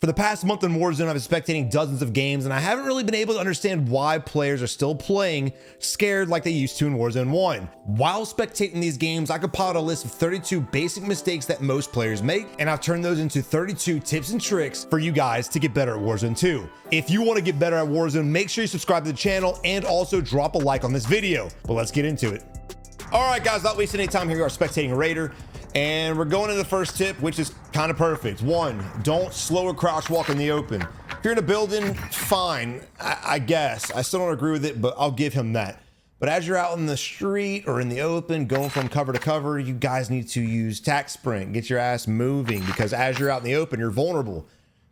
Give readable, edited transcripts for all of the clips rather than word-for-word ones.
For the past month in Warzone, I've been spectating dozens of games, and I haven't really been able to understand why players are still playing scared like they used to in Warzone 1. While spectating these games, I compiled a list of 32 basic mistakes that most players make, and I've turned those into 32 tips and tricks for you guys to get better at Warzone 2. If you want to get better at Warzone, make sure you subscribe to the channel and also drop a like on this video. But let's get into it. All right, guys, not wasting any time, here we are spectating Raider. And we're going to the first tip, which is kind of perfect. 1, don't slow or crouch walk in the open. If you're in a building, fine, I guess. I still don't agree with it, but I'll give him that. But as you're out in the street or in the open, going from cover to cover, you guys need to use tac sprint, get your ass moving, because as you're out in the open, you're vulnerable.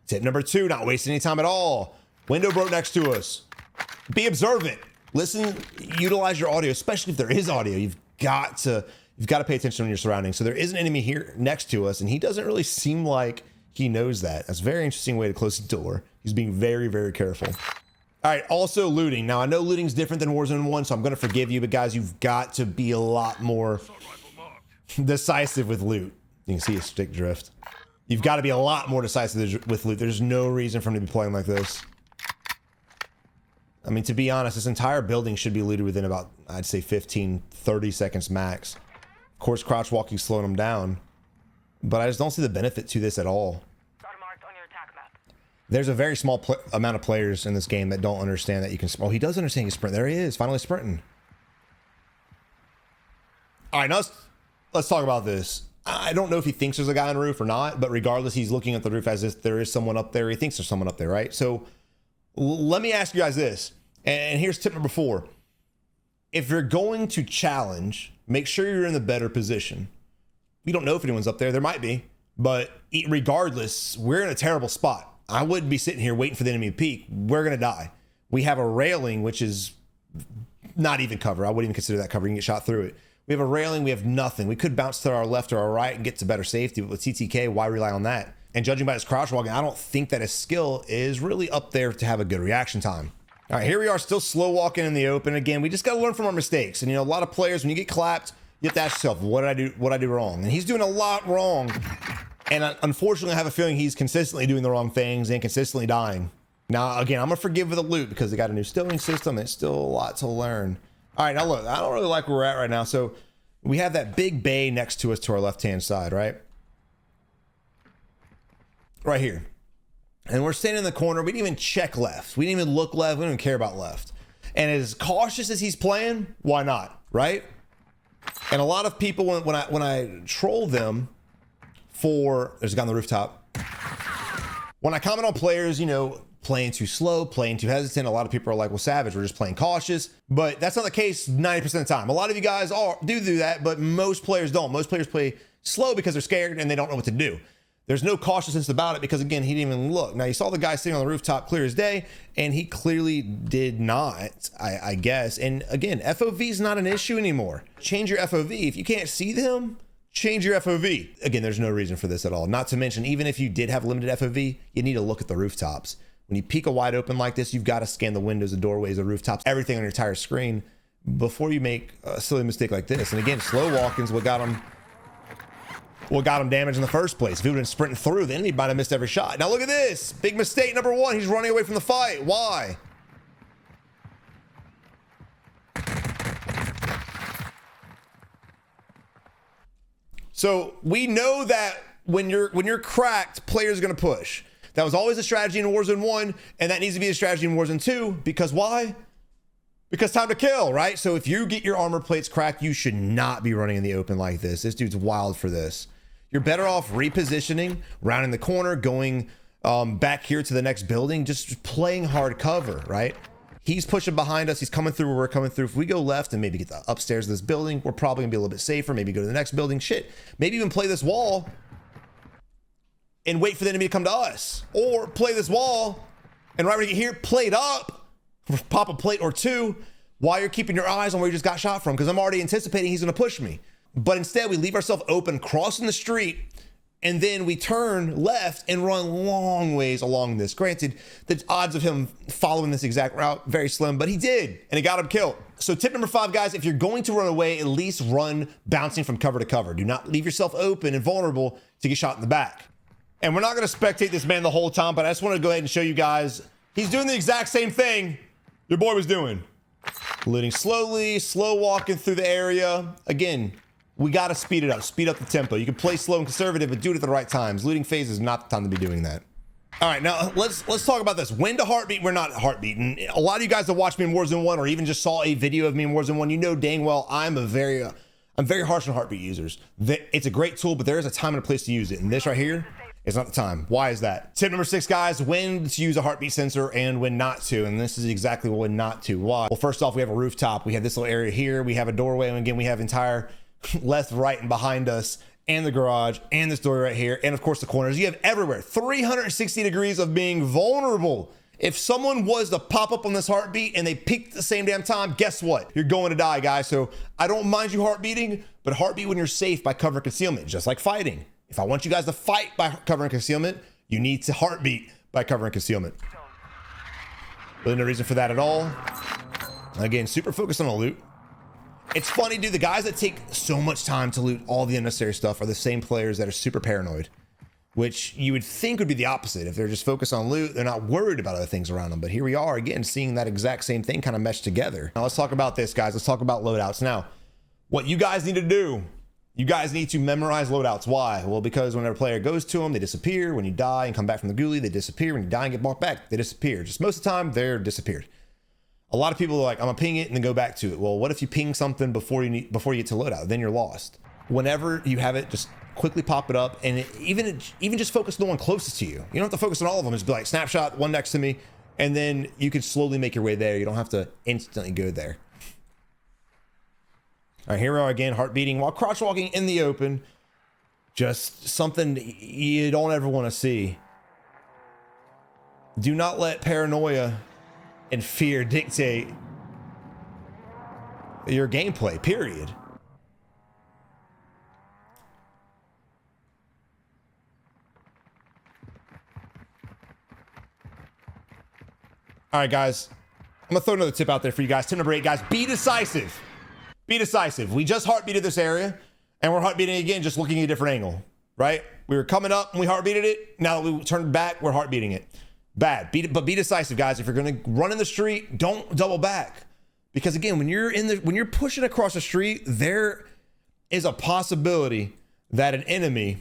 Tip number 2, not wasting any time at all. Window broke next to us. Be observant. Listen, utilize your audio, especially if there is audio. You've got to pay attention to your surroundings. So there is an enemy here next to us, and he doesn't really seem like he knows that. That's a very interesting way to close the door. He's being very, very careful. All right, also looting. Now, I know looting's different than Warzone 1, so I'm going to forgive you, but guys, you've got to be a lot more decisive with loot. You can see a stick drift. You've got to be a lot more decisive with loot. There's no reason for him to be playing like this. I mean, to be honest, this entire building should be looted within about, I'd say 15, 30 seconds max. Of course, crouch walking slowing him down, but I just don't see the benefit to this at all. There's a very small amount of players in this game that don't understand that you can. Oh, he does understand you sprint. There he is, finally sprinting. All right, now let's talk about this. I don't know if he thinks there's a guy on the roof or not, but regardless, he's looking at the roof as if there is someone up there. He thinks there's someone up there, right? So let me ask you guys this, and here's tip number 4. If you're going to challenge, make sure you're in the better position. We don't know if anyone's up there. There might be, but regardless, we're in a terrible spot. I wouldn't be sitting here waiting for the enemy to peek. We're going to die. We have a railing, which is not even cover. I wouldn't even consider that cover. You can get shot through it. We have a railing. We have nothing. We could bounce to our left or our right and get to better safety, but with TTK, why rely on that? And judging by his crouch walking, I don't think that his skill is really up there to have a good reaction time. All right, here we are still slow walking in the open. Again, we just got to learn from our mistakes. And, you know, a lot of players, when you get clapped, you have to ask yourself, what did I do? What did I do wrong? And he's doing a lot wrong. And unfortunately, I have a feeling he's consistently doing the wrong things and consistently dying. Now, again, I'm going to forgive the loot because they got a new stealing system. And it's still a lot to learn. All right, now look, I don't really like where we're at right now. So we have that big bay next to us to our left-hand side, right? Right here. And we're standing in the corner. We didn't even check left. We didn't even look left. We don't even care about left. And as cautious as he's playing, why not, right? And a lot of people, when I troll them for, there's a guy on the rooftop. When I comment on players, you know, playing too slow, playing too hesitant, a lot of people are like, well, Savage, we're just playing cautious. But that's not the case 90% of the time. A lot of you guys do that, but most players don't. Most players play slow because they're scared and they don't know what to do. There's no cautiousness about it because, again, he didn't even look. Now, you saw the guy sitting on the rooftop clear as day, and he clearly did not, I guess. And, again, FOV is not an issue anymore. Change your FOV. If you can't see them, change your FOV. Again, there's no reason for this at all. Not to mention, even if you did have limited FOV, you need to look at the rooftops. When you peek a wide open like this, you've got to scan the windows, the doorways, the rooftops, everything on your entire screen before you make a silly mistake like this. And, again, slow walking's what got him damaged in the first place. If he would have been sprinting through, the enemy might have missed every shot. Now look at this. Big mistake number 1. He's running away from the fight. Why? So we know that when you're cracked, players are going to push. That was always a strategy in Warzone 1, and that needs to be a strategy in Warzone 2. Because why? Because time to kill, right? So if you get your armor plates cracked, you should not be running in the open like this. This dude's wild for this. You're better off repositioning, rounding the corner, going back here to the next building, just playing hard cover, right? He's pushing behind us. He's coming through where we're coming through. If we go left and maybe get the upstairs of this building, we're probably gonna be a little bit safer. Maybe go to the next building. Shit, maybe even play this wall and wait for the enemy to come to us. Or play this wall and right when you get here, plate up, pop a plate or two while you're keeping your eyes on where you just got shot from, because I'm already anticipating he's gonna push me. But instead, we leave ourselves open, crossing the street, and then we turn left and run long ways along this. Granted, the odds of him following this exact route, very slim, but he did, and it got him killed. So tip number 5, guys, if you're going to run away, at least run bouncing from cover to cover. Do not leave yourself open and vulnerable to get shot in the back. And we're not going to spectate this man the whole time, but I just want to go ahead and show you guys. He's doing the exact same thing your boy was doing. Looting slowly, slow walking through the area. Again, we got to speed it up. Speed up the tempo. You can play slow and conservative, but do it at the right times. Looting phase is not the time to be doing that. All right, now let's talk about this. When to heartbeat, we're not heartbeating. A lot of you guys that watch me in Warzone 1 or even just saw a video of me in Warzone 1, you know dang well I'm very harsh on heartbeat users. It's a great tool, but there is a time and a place to use it. And this right here is not the time. Why is that? Tip number 6, guys, when to use a heartbeat sensor and when not to. And this is exactly when not to. Why? Well, first off, we have a rooftop. We have this little area here. We have a doorway. And again, we have entire left, right, and behind us, and the garage, and this door right here. And of course, the corners. You have everywhere. 360 degrees of being vulnerable. If someone was to pop up on this heartbeat and they peaked at the same damn time, guess what? You're going to die, guys. So I don't mind you heartbeating, but heartbeat when you're safe by cover and concealment, just like fighting. If I want you guys to fight by cover and concealment, you need to heartbeat by cover and concealment. Really no reason for that at all. Again, super focused on the loot. It's funny, dude, the guys that take so much time to loot all the unnecessary stuff are the same players that are super paranoid, which you would think would be the opposite. If they're just focused on loot, they're not worried about other things around them. But here we are again, seeing that exact same thing kind of mesh together. Now let's talk about this, guys. Let's talk about loadouts. Now, what you guys need to do, you guys need to memorize loadouts. Why? Well, because whenever a player goes to them, they disappear. When you die and come back from the ghoulie, they disappear. When you die and get brought back, they disappear. Just most of the time, they're disappeared. A lot of people are like, I'm gonna ping it and then go back to it. Well, what if you ping something before you get to loadout? Then you're lost. Whenever you have it, just quickly pop it up, and even just focus on the one closest to you. You don't have to focus on all of them. Just be like, snapshot, one next to me, and then you can slowly make your way there. You don't have to instantly go there. All right, here we are again, heart beating while crouch walking in the open. Just something you don't ever want to see. Do not let paranoia and fear dictate your gameplay, period. All right, guys, I'm gonna throw another tip out there for you guys. Tip number 8, guys, be decisive. Be decisive. We just heartbeated this area, and we're heartbeating again, just looking at a different angle, right? We were coming up and we heartbeated it. Now that we turned back, we're heartbeating it. Bad. But be decisive, guys. If you're gonna run in the street, don't double back, because again, when you're pushing across the street, there is a possibility that an enemy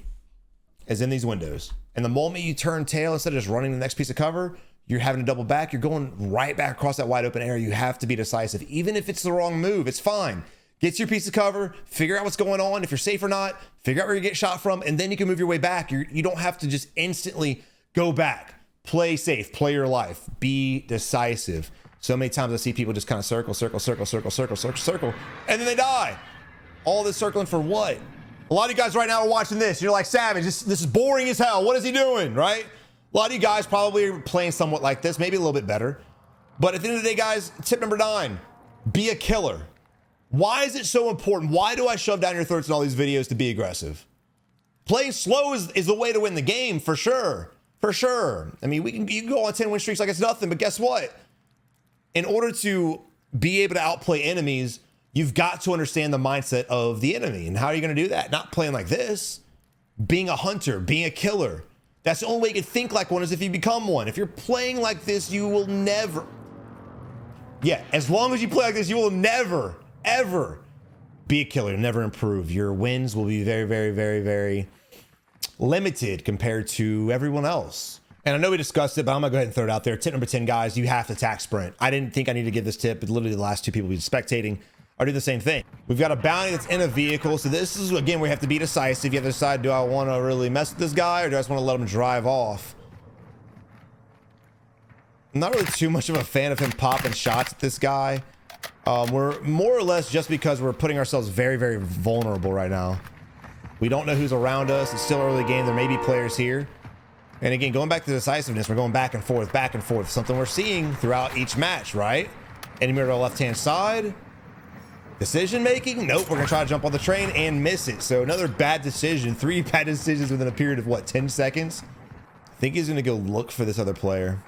is in these windows. And the moment you turn tail, instead of just running the next piece of cover, you're having to double back. You're going right back across that wide open area. You have to be decisive. Even if it's the wrong move, it's fine. Get your piece of cover, figure out what's going on, if you're safe or not, figure out where you get shot from, and then you can move your way back. You don't have to just instantly go back. Play safe, play your life, be decisive. So many times I see people just kind of circle, and then they die. All this circling for what? A lot of you guys right now are watching this. You're like, Savage, this is boring as hell. What is he doing, right? A lot of you guys probably are playing somewhat like this, maybe a little bit better. But at the end of the day, guys, tip number 9, be a killer. Why is it so important? Why do I shove down your throats in all these videos to be aggressive? Playing slow is the way to win the game, for sure. For sure. I mean, you can go on 10 win streaks like it's nothing, but guess what? In order to be able to outplay enemies, you've got to understand the mindset of the enemy. And how are you going to do that? Not playing like this. Being a hunter, being a killer. That's the only way you can think like one, is if you become one. If you're playing like this, you will never. Yeah, as long as you play like this, you will never, ever be a killer. Never improve. Your wins will be very, very, very, very limited compared to everyone else. And I know we discussed it, but I'm gonna go ahead and throw it out there. Tip number 10, guys, you have to attack sprint. I didn't think I needed to give this tip, but literally the last 2 people we've been spectating are doing the same thing. We've got a bounty that's in a vehicle. So this is, again, we have to be decisive. You have to decide, do I want to really mess with this guy, or do I just want to let him drive off? I'm not really too much of a fan of him popping shots at this guy. We're more or less just because we're putting ourselves very, very vulnerable right now. We don't know who's around us. It's still early game. There may be players here. And again, going back to decisiveness, we're going back and forth, something we're seeing throughout each match, right? Enemy to the left-hand side. Decision making? Nope, we're gonna try to jump on the train and miss it. So another bad decision, 3 bad decisions within a period of what, 10 seconds? I think he's gonna go look for this other player.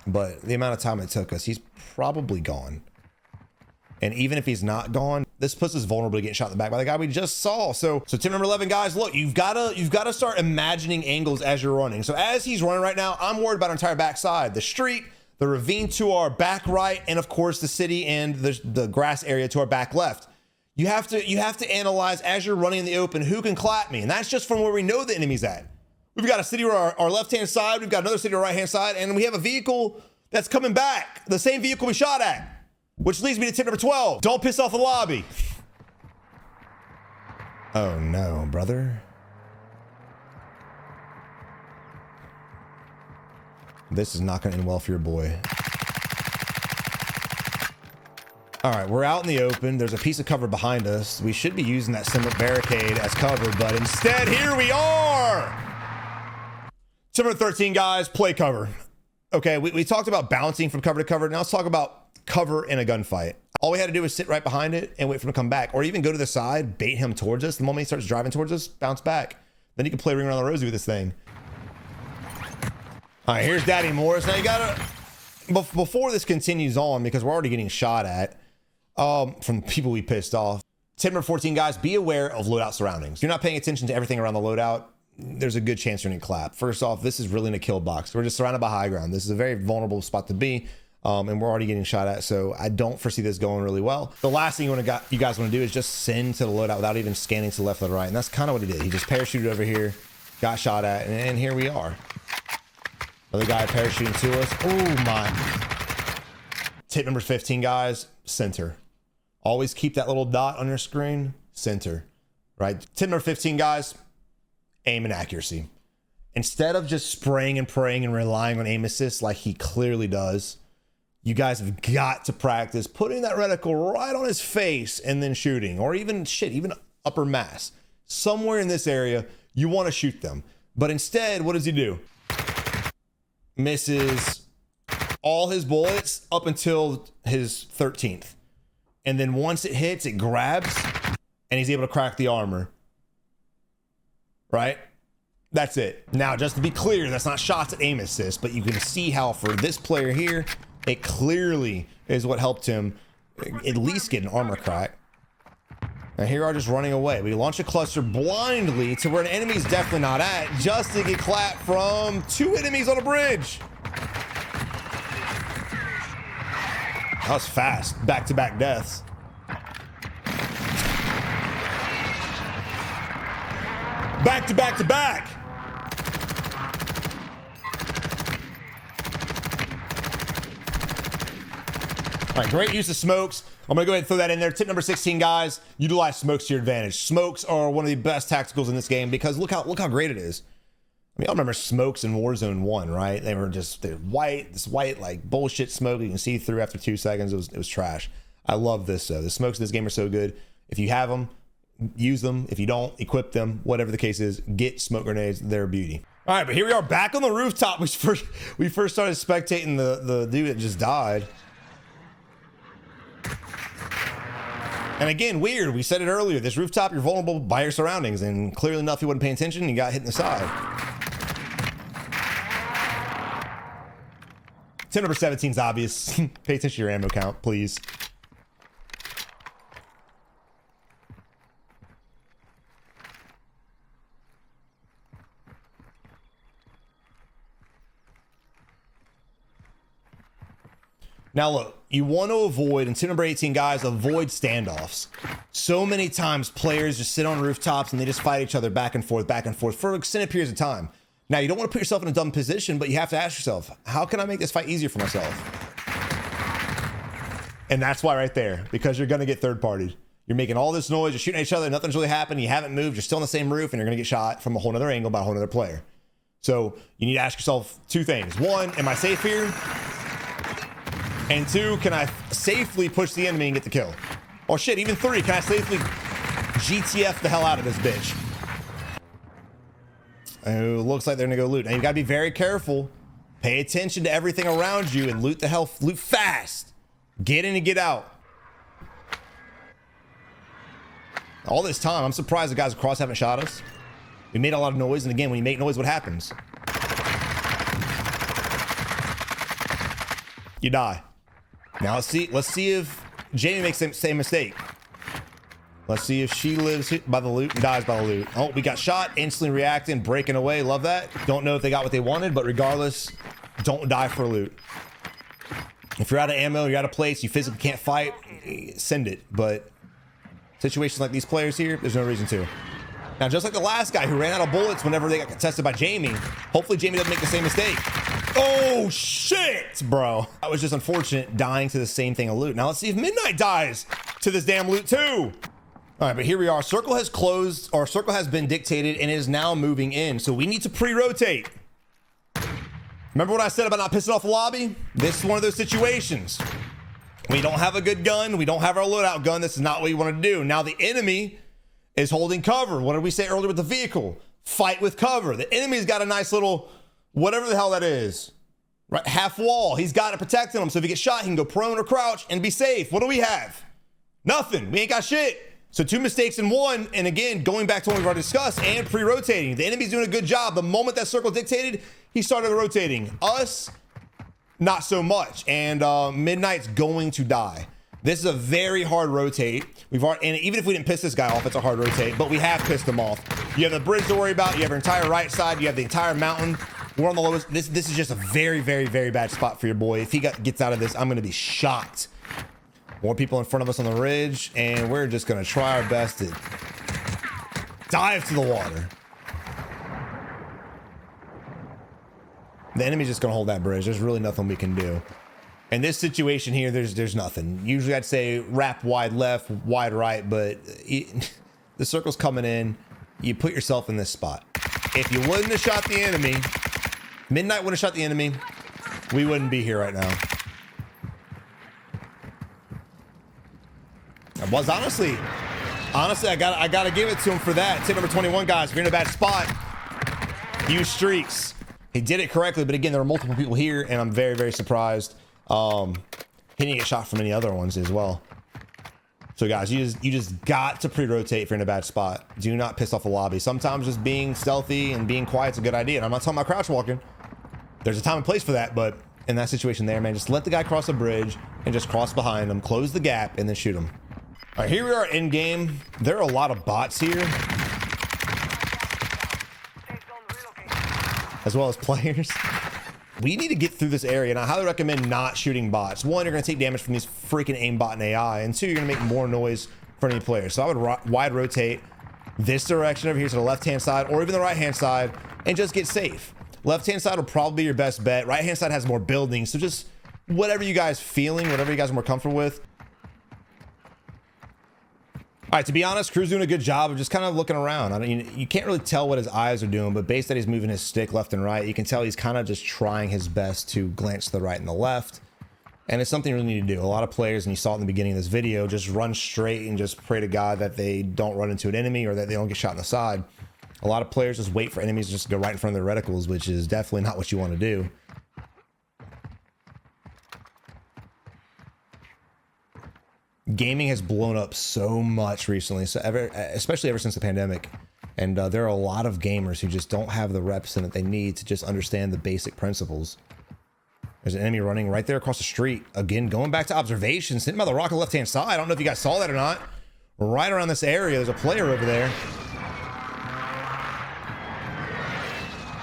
But the amount of time it took us, he's probably gone. And even if he's not gone, this puts us vulnerable to getting shot in the back by the guy we just saw. So tip number 11, guys, look, you've got to start imagining angles as you're running. So as he's running right now, I'm worried about our entire backside, the street, the ravine to our back right, and of course the city and the grass area to our back left. You have to analyze as you're running in the open who can clap me, and that's just from where we know the enemy's at. We've got a city on our left-hand side, we've got another city on our right-hand side, and we have a vehicle that's coming back, the same vehicle we shot at, which leads me to tip number 12. Don't piss off the lobby. Oh no, brother. This is not gonna end well for your boy. All right, we're out in the open. There's a piece of cover behind us. We should be using that cement barricade as cover, but instead, here we are. Tip number 13, guys, play cover. Okay, we talked about bouncing from cover to cover. Now let's talk about cover in a gunfight. All we had to do was sit right behind it and wait for him to come back, or even go to the side, bait him towards us. The moment he starts driving towards us, bounce back. Then you can play ring around the rosy with this thing. All right, here's Daddy Morris. Now you gotta, before this continues on, because we're already getting shot at from people we pissed off. Tip number 14, guys, be aware of loadout surroundings. If you're not paying attention to everything around the loadout, there's a good chance you're gonna clap. First off, this is really in a kill box. We're just surrounded by high ground. This is a very vulnerable spot to be, and we're already getting shot at, so I don't foresee this going really well. The last thing you guys want to do is just send to the loadout without even scanning to the left or the right, and that's kind of what he did. He just parachuted over here, got shot at, and here we are. Another guy parachuting to us. Oh my. Tip number 15, guys, center. Always keep that little dot on your screen, center, right? Tip number 15, guys, aim and accuracy. Instead of just spraying and praying and relying on aim assist like he clearly does, you guys have got to practice putting that reticle right on his face and then shooting, or even upper mass. Somewhere in this area, you want to shoot them. But instead, what does he do? Misses all his bullets up until his 13th. And then once it hits, it grabs and he's able to crack the armor. Right? That's it. Now, just to be clear, that's not shots at aim assist, but you can see how for this player here, it clearly is what helped him at least get an armor crack. Now here we are just running away. We launch a cluster blindly to where an enemy's definitely not at, just to get clapped from 2 enemies on a bridge. That was fast. Back-to-back deaths. Back-to-back-to-back. All right, great use of smokes. I'm gonna go ahead and throw that in there. Tip number 16, guys, utilize smokes to your advantage. Smokes are one of the best tacticals in this game because look how great it is. I mean, I remember smokes in Warzone 1, right? They're white, like bullshit smoke you can see through after 2 seconds. It was trash. I love this though. The smokes in this game are so good. If you have them, use them. If you don't, equip them. Whatever the case is, get smoke grenades. They're a beauty. All right, but here we are back on the rooftop. We first started spectating the dude that just died. And again, weird. We said it earlier. This rooftop, you're vulnerable by your surroundings, and clearly enough, he wasn't paying attention. And he got hit in the side. Tip number 17 is obvious. Pay attention to your ammo count, please. Now look, you want to avoid, and tip number 18, guys, avoid standoffs. So many times players just sit on rooftops and they just fight each other back and forth for extended periods of time. Now, you don't want to put yourself in a dumb position, but you have to ask yourself, how can I make this fight easier for myself? And that's why right there, because you're going to get third-partied. You're making all this noise, you're shooting at each other, nothing's really happened, you haven't moved, you're still on the same roof, and you're going to get shot from a whole other angle by a whole other player. So you need to ask yourself 2 things. 1, am I safe here? And 2, can I safely push the enemy and get the kill? Or shit, even 3, can I safely GTF the hell out of this bitch? Oh, looks like they're gonna go loot. Now you gotta be very careful. Pay attention to everything around you and loot loot fast. Get in and get out. All this time, I'm surprised the guys across haven't shot us. We made a lot of noise, and again, when you make noise, what happens? You die. Now let's see if Jamie makes the same mistake. Let's see if she lives by the loot and dies by the loot. Oh, we got shot, instantly reacting, breaking away. Love that. Don't know if they got what they wanted, but regardless, don't die for loot. If you're out of ammo, you're out of place, you physically can't fight, send it. But situations like these players here, there's no reason to. Now, just like the last guy who ran out of bullets whenever they got contested by Jamie, hopefully Jamie doesn't make the same mistake. Oh, shit, bro. That was just unfortunate, dying to the same thing of loot. Now, let's see if Midnight dies to this damn loot, too. All right, but here we are. Circle has closed, or circle has been dictated and is now moving in. So we need to pre-rotate. Remember what I said about not pissing off the lobby? This is one of those situations. We don't have a good gun. We don't have our loadout gun. This is not what we want to do. Now the enemy is holding cover. What did we say earlier with the vehicle? Fight with cover. The enemy's got a nice little, whatever the hell that is, right? Half wall. He's got it protecting him. So if he gets shot, he can go prone or crouch and be safe. What do we have? Nothing. We ain't got shit. So 2 mistakes in 1, and again, going back to what we've already discussed, and pre-rotating. The enemy's doing a good job. The moment that circle dictated, he started rotating. Us, not so much. And Midnight's going to die. This is a very hard rotate. We've already, and even if we didn't piss this guy off, it's a hard rotate, but we have pissed him off. You have the bridge to worry about. You have your entire right side. You have the entire mountain. We're on the lowest. This is just a very, very, very bad spot for your boy. If he gets out of this, I'm going to be shocked. More people in front of us on the ridge, and we're just going to try our best to dive to the water. The enemy's just going to hold that bridge. There's really nothing we can do. In this situation here, there's nothing. Usually I'd say wrap wide left, wide right, but the circle's coming in. You put yourself in this spot. If you wouldn't have shot the enemy, Midnight would have shot the enemy, we wouldn't be here right now. It was honestly, I gotta give it to him for that. Tip number 21, guys. If you're in a bad spot, use streaks. He did it correctly, but again, there were multiple people here, and I'm very, very surprised. He didn't get shot from any other ones as well. So guys, you just got to pre-rotate if you're in a bad spot. Do not piss off the lobby. Sometimes just being stealthy and being quiet is a good idea. And I'm not talking about crouch walking. There's a time and place for that, but in that situation there, man, just let the guy cross the bridge and just cross behind him, close the gap, and then shoot him. All right, here we are in game. There are a lot of bots here, as well as players. We need to get through this area, and I highly recommend not shooting bots. One, you're going to take damage from these freaking aimbot and AI, and 2, you're going to make more noise for any player. So I would wide rotate this direction over here to the left-hand side, or even the right-hand side, and just get safe. Left-hand side will probably be your best bet. Right-hand side has more buildings, so just whatever you guys feeling, whatever you guys are more comfortable with. All right, to be honest, Crew's doing a good job of just kind of looking around. I mean, you can't really tell what his eyes are doing, but based that he's moving his stick left and right, you can tell he's kind of just trying his best to glance to the right and the left. And it's something you really need to do. A lot of players, and you saw it in the beginning of this video, just run straight and just pray to God that they don't run into an enemy or that they don't get shot in the side. A lot of players just wait for enemies just to go right in front of their reticles, which is definitely not what you want to do. Gaming has blown up so much recently, so especially ever since the pandemic, and there are a lot of gamers who just don't have the reps in that they need to just understand the basic principles. There's an enemy running right there across the street. Again, going back to observations, sitting by the rock on the left-hand side. I don't know if you guys saw that or not. Right around this area, there's a player over there.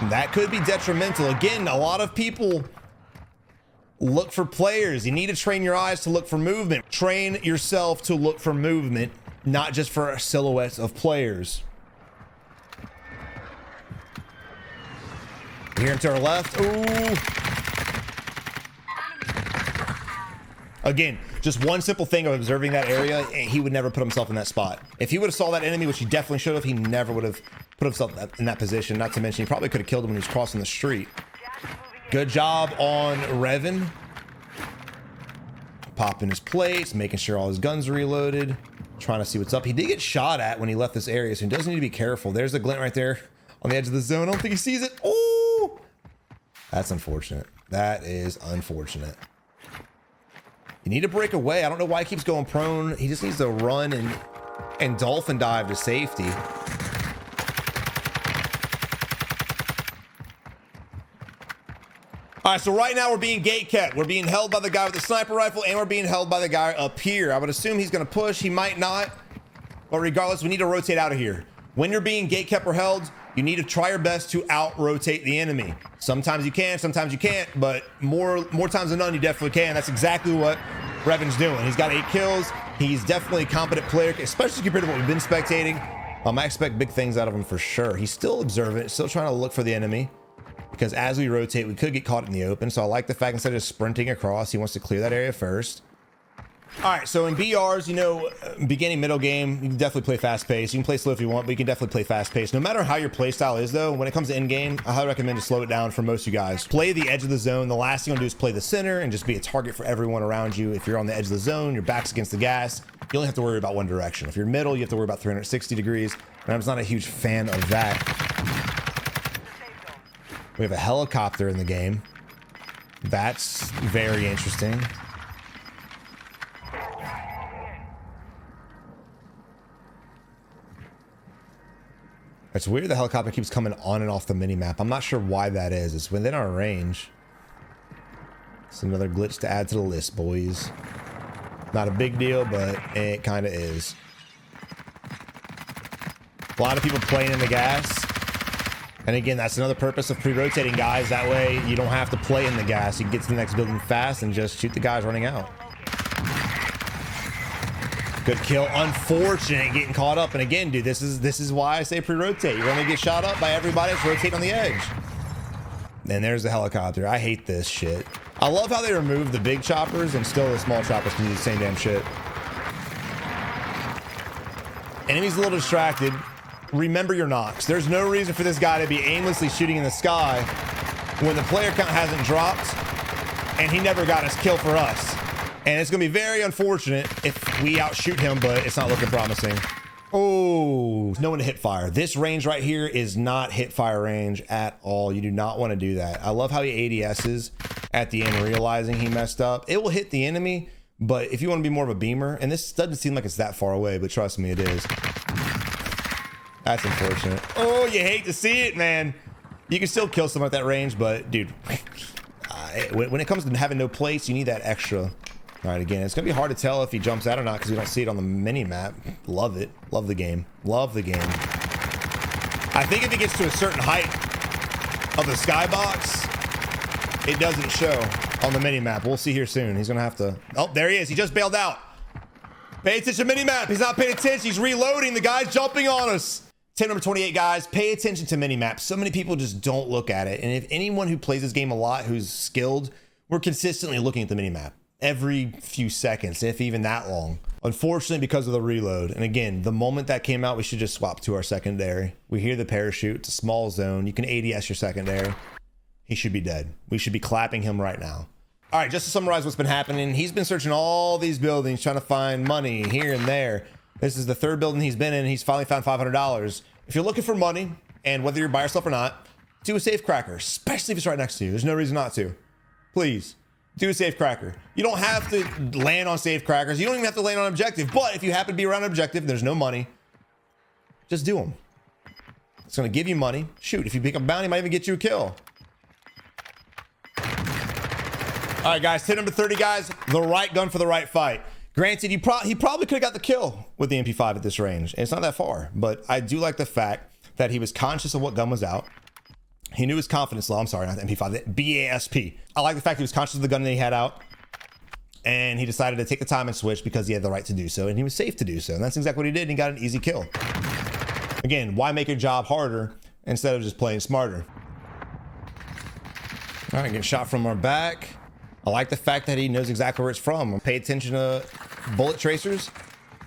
That could be detrimental. Again, a lot of people look for players. You need to train your eyes to look for movement. Train yourself to look for movement, not just for silhouettes of players. Here to our left. Ooh. Again, just one simple thing of observing that area, he would never put himself in that spot. If he would have saw that enemy, which he definitely should have, he never would have put himself in that position. Not to mention, he probably could have killed him when he was crossing the street. Good job on Revan. Popping his plates, making sure all his guns are reloaded, trying to see what's up. He did get shot at when he left this area, so he does need to be careful. There's a glint right there on the edge of the zone. I don't think he sees it. Oh, that's unfortunate. That is unfortunate. You need to break away. I don't know why he keeps going prone. He just needs to run and dolphin dive to safety. All right, so right now we're being gate kept. We're being held by the guy with the sniper rifle, and we're being held by the guy up here. I would assume he's going to push. He might not. But regardless, we need to rotate out of here. When you're being gatekept or held, you need to try your best to out-rotate the enemy. Sometimes you can, sometimes you can't, but more times than none, you definitely can. That's exactly what Revan's doing. He's got 8 kills. He's definitely a competent player, especially compared to what we've been spectating. I expect big things out of him for sure. He's still observant, still trying to look for the enemy, because as we rotate, we could get caught in the open. So I like the fact instead of sprinting across, he wants to clear that area first. All right, so in BRs, you know, beginning, middle game, you can definitely play fast pace. You can play slow if you want, but you can definitely play fast pace. No matter how your play style is, though, when it comes to end game, I highly recommend to slow it down for most of you guys. Play the edge of the zone. The last thing you want to do is play the center and just be a target for everyone around you. If you're on the edge of the zone, your back's against the gas, you only have to worry about one direction. If you're middle, you have to worry about 360 degrees. And I'm just not a huge fan of that. We have a helicopter in the game. That's very interesting. It's weird the helicopter keeps coming on and off the mini-map. I'm not sure why that is. It's within our range. It's another glitch to add to the list, boys. Not a big deal, but it kind of is. A lot of people playing in the gas. And again, that's another purpose of pre-rotating, guys. That way you don't have to play in the gas. You can get to the next building fast and just shoot the guys running out. Good kill. Unfortunate getting caught up. And again, dude, this is why I say pre-rotate. You're gonna get shot up by everybody that's rotating on the edge. And there's the helicopter. I hate this shit. I love how they remove the big choppers and still the small choppers can do the same damn shit. Enemy's a little distracted. Remember your knocks. There's no reason for this guy to be aimlessly shooting in the sky when the player count hasn't dropped and he never got his kill for us. And it's going to be very unfortunate if we outshoot him, but it's not looking promising. Oh, no one to hit fire. This range right here is not hit fire range at all. You do not want to do that. I love how he ADS's at the end, realizing he messed up. It will hit the enemy, but if you want to be more of a beamer, and this doesn't seem like it's that far away, but trust me, it is. That's unfortunate. Oh, you hate to see it, man. You can still kill someone at that range, but dude, when it comes to having no place, you need that extra. All right, again, it's gonna be hard to tell if he jumps out or not because we don't see it on the mini map. Love it. Love the game. Love the game. I think if he gets to a certain height of the skybox, it doesn't show on the mini map. We'll see here soon. He's gonna have to. Oh, there he is. He just bailed out. Pay attention to mini map. He's not paying attention. He's reloading. The guy's jumping on us. Tip number 28, guys. Pay attention to mini maps. So many people just don't look at it. And if anyone who plays this game a lot, who's skilled, we're consistently looking at the mini map every few seconds, if even that long. Unfortunately, because of the reload. And again, the moment that came out, we should just swap to our secondary. We hear the parachute. It's a small zone. You can ADS your secondary. He should be dead. We should be clapping him right now. All right, just to summarize what's been happening, he's been searching all these buildings, trying to find money here and there. This is the third building he's been in. He's finally found $500. If you're looking for money, and whether you're by yourself or not, do a safe cracker, especially if it's right next to you. There's no reason not to. Please. Do a safe cracker. You don't have to land on safe crackers. You don't even have to land on objective. But if you happen to be around an objective, there's no money, just do them. It's going to give you money. Shoot, if you pick up a bounty, it might even get you a kill. All right, guys, tip number 30, guys. The right gun for the right fight. Granted, he probably could have got the kill with the MP5 at this range. And it's not that far. But I do like the fact that he was conscious of what gun was out. He knew his confidence level. I'm sorry, not the MP5, the BASP. I like the fact he was conscious of the gun that he had out. And he decided to take the time and switch because he had the right to do so. And he was safe to do so. And that's exactly what he did. And he got an easy kill. Again, why make your job harder instead of just playing smarter? All right, getting shot from our back. I like the fact that he knows exactly where it's from. Pay attention to bullet tracers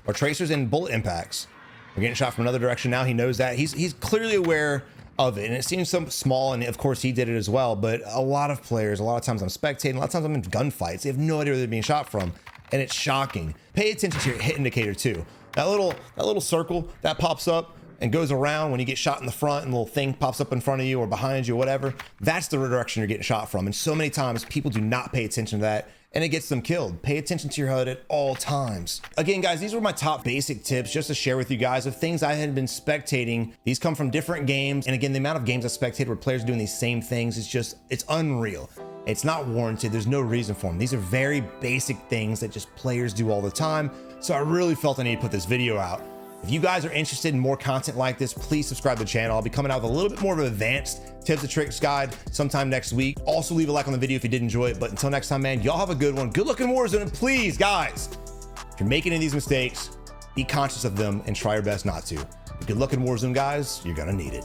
or tracers and bullet impacts. We're getting shot from another direction now. He knows that. He's clearly aware of it, and it seems so small, and of course he did it as well, but a lot of players, a lot of times I'm spectating, a lot of times I'm in gunfights, they have no idea where they're being shot from, and it's shocking. Pay attention to your hit indicator too. That little circle that pops up and goes around when you get shot in the front, and the little thing pops up in front of you or behind you or whatever, that's the direction you're getting shot from. And so many times people do not pay attention to that, and it gets them killed. Pay attention to your HUD at all times. Again, guys, these were my top basic tips just to share with you guys of things I had been spectating. These come from different games. And again, the amount of games I spectated where players are doing these same things is just, it's unreal. It's not warranted. There's no reason for them. These are very basic things that just players do all the time. So I really felt I need to put this video out. If you guys are interested in more content like this, please subscribe to the channel. I'll be coming out with a little bit more of an advanced tips and tricks guide sometime next week. Also leave a like on the video if you did enjoy it. But until next time, man, y'all have a good one. Good luck in Warzone. And please, guys, if you're making any of these mistakes, be conscious of them and try your best not to. Good luck in Warzone, guys. You're gonna need it.